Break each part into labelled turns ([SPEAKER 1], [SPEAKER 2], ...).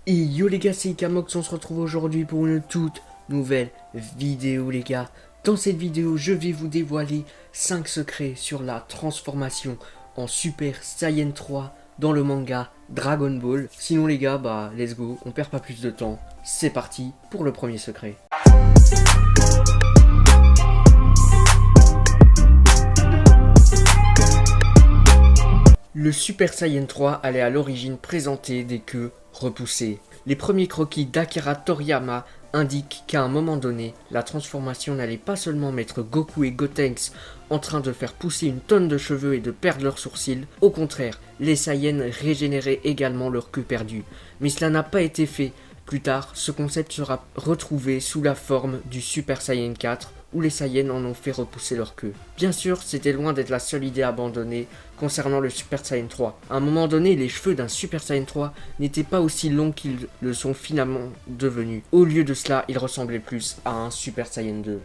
[SPEAKER 1] Et yo les gars, c'est Ikamox, on se retrouve aujourd'hui pour une toute nouvelle vidéo les gars. Dans cette vidéo, je vais vous dévoiler 5 secrets sur la transformation en Super Saiyan 3 dans le manga Dragon Ball. Sinon les gars, let's go, on perd pas plus de temps. C'est parti pour le premier secret. Le Super Saiyan 3 allait à l'origine présenter des queues repoussées. Les premiers croquis d'Akira Toriyama indiquent qu'à un moment donné, la transformation n'allait pas seulement mettre Goku et Gotenks en train de faire pousser une tonne de cheveux et de perdre leurs sourcils. Au contraire, les Saiyans régénéraient également leur queue perdue. Mais cela n'a pas été fait. Plus tard, ce concept sera retrouvé sous la forme du Super Saiyan 4, où les Saiyans en ont fait repousser leur queue. Bien sûr, c'était loin d'être la seule idée abandonnée concernant le Super Saiyan 3. À un moment donné, les cheveux d'un Super Saiyan 3 n'étaient pas aussi longs qu'ils le sont finalement devenus. Au lieu de cela, ils ressemblaient plus à un Super Saiyan 2.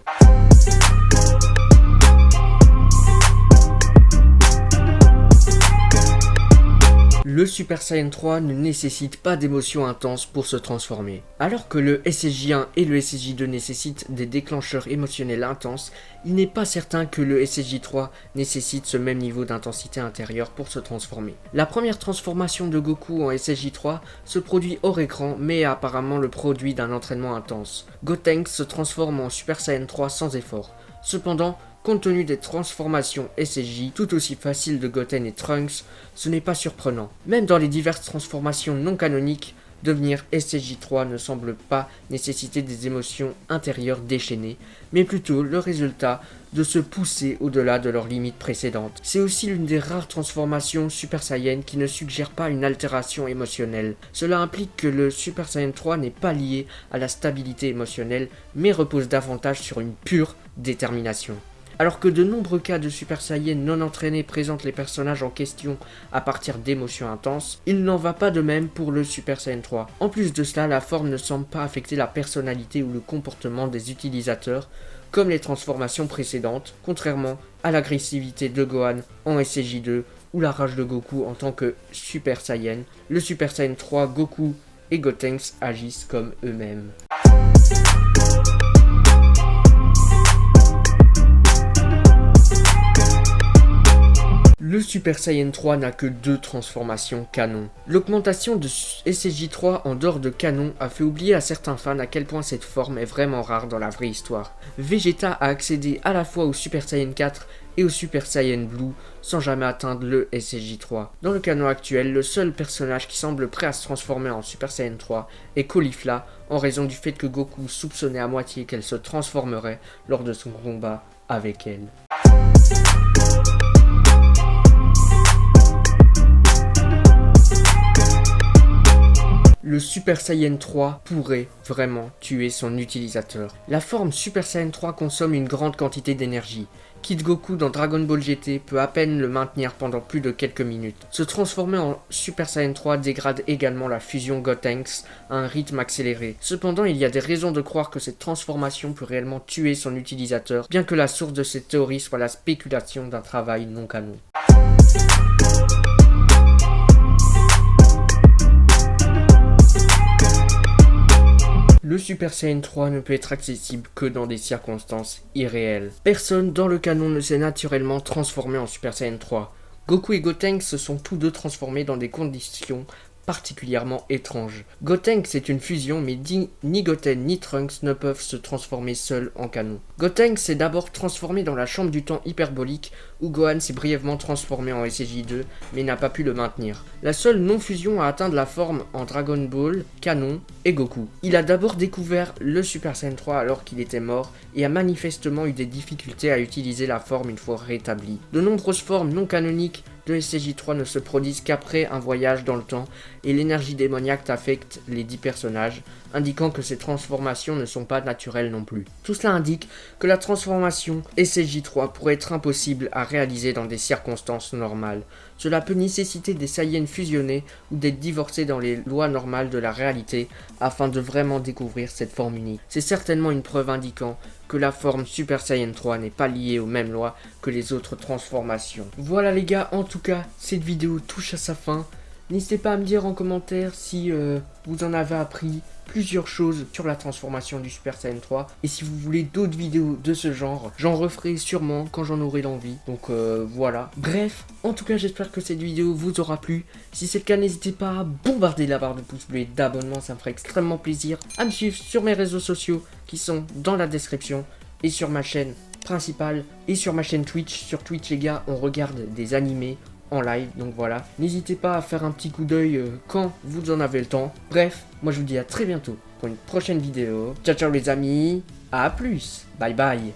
[SPEAKER 1] Le Super Saiyan 3 ne nécessite pas d'émotions intenses pour se transformer. Alors que le SSJ1 et le SSJ2 nécessitent des déclencheurs émotionnels intenses, il n'est pas certain que le SSJ3 nécessite ce même niveau d'intensité intérieure pour se transformer. La première transformation de Goku en SSJ3 se produit hors écran, mais est apparemment le produit d'un entraînement intense. Gotenks se transforme en Super Saiyan 3 sans effort. Cependant, compte tenu des transformations SSJ tout aussi faciles de Goten et Trunks, ce n'est pas surprenant. Même dans les diverses transformations non canoniques, devenir SSJ3 ne semble pas nécessiter des émotions intérieures déchaînées, mais plutôt le résultat de se pousser au-delà de leurs limites précédentes. C'est aussi l'une des rares transformations Super Saiyan qui ne suggère pas une altération émotionnelle. Cela implique que le Super Saiyan 3 n'est pas lié à la stabilité émotionnelle, mais repose davantage sur une pure détermination. Alors que de nombreux cas de Super Saiyan non entraînés présentent les personnages en question à partir d'émotions intenses, il n'en va pas de même pour le Super Saiyan 3. En plus de cela, la forme ne semble pas affecter la personnalité ou le comportement des utilisateurs, comme les transformations précédentes, contrairement à l'agressivité de Gohan en SSJ2 ou la rage de Goku en tant que Super Saiyan. Le Super Saiyan 3, Goku et Gotenks agissent comme eux-mêmes. Le Super Saiyan 3 n'a que 2 transformations canon. L'augmentation de SSJ3 en dehors de canon a fait oublier à certains fans à quel point cette forme est vraiment rare dans la vraie histoire. Vegeta a accédé à la fois au Super Saiyan 4 et au Super Saiyan Blue sans jamais atteindre le SSJ3. Dans le canon actuel, le seul personnage qui semble prêt à se transformer en Super Saiyan 3 est Caulifla, en raison du fait que Goku soupçonnait à moitié qu'elle se transformerait lors de son combat avec elle. Le Super Saiyan 3 pourrait vraiment tuer son utilisateur. La forme Super Saiyan 3 consomme une grande quantité d'énergie. Kid Goku dans Dragon Ball GT peut à peine le maintenir pendant plus de quelques minutes. Se transformer en Super Saiyan 3 dégrade également la fusion Gotenks à un rythme accéléré. Cependant, il y a des raisons de croire que cette transformation peut réellement tuer son utilisateur, bien que la source de cette théorie soit la spéculation d'un travail non canon. Le Super Saiyan 3 ne peut être accessible que dans des circonstances irréelles. Personne dans le canon ne s'est naturellement transformé en Super Saiyan 3. Goku et Gotenks se sont tous deux transformés dans des conditions particulièrement étranges. Gotenks est une fusion, mais ni Goten ni Trunks ne peuvent se transformer seuls en canon. Gotenks s'est d'abord transformé dans la chambre du temps hyperbolique, où Gohan s'est brièvement transformé en SSJ2, mais n'a pas pu le maintenir. La seule non-fusion à atteindre la forme en Dragon Ball canon est Goku. Il a d'abord découvert le Super Saiyan 3 alors qu'il était mort, et a manifestement eu des difficultés à utiliser la forme une fois rétablie. De nombreuses formes non canoniques de SSJ3 ne se produisent qu'après un voyage dans le temps, et l'énergie démoniaque affecte les 10 personnages, indiquant que ces transformations ne sont pas naturelles non plus. Tout cela indique que la transformation SSJ3 pourrait être impossible à réaliser dans des circonstances normales. Cela peut nécessiter des Saiyans fusionnés ou d'être divorcés dans les lois normales de la réalité afin de vraiment découvrir cette forme unique. C'est certainement une preuve indiquant que la forme Super Saiyan 3 n'est pas liée aux mêmes lois que les autres transformations. Voilà les gars, en tout cas, cette vidéo touche à sa fin. N'hésitez pas à me dire en commentaire si vous en avez appris plusieurs choses sur la transformation du Super Saiyan 3. Et si vous voulez d'autres vidéos de ce genre, j'en referai sûrement quand j'en aurai l'envie. Donc voilà. Bref, en tout cas j'espère que cette vidéo vous aura plu. Si c'est le cas, n'hésitez pas à bombarder la barre de pouces bleus et d'abonnement, ça me ferait extrêmement plaisir. À me suivre sur mes réseaux sociaux qui sont dans la description et sur ma chaîne principale et sur ma chaîne Twitch. Sur Twitch les gars, on regarde des animés en live, donc voilà. N'hésitez pas à faire un petit coup d'œil quand vous en avez le temps. Bref, moi je vous dis à très bientôt pour une prochaine vidéo. Ciao ciao les amis, à plus, bye bye.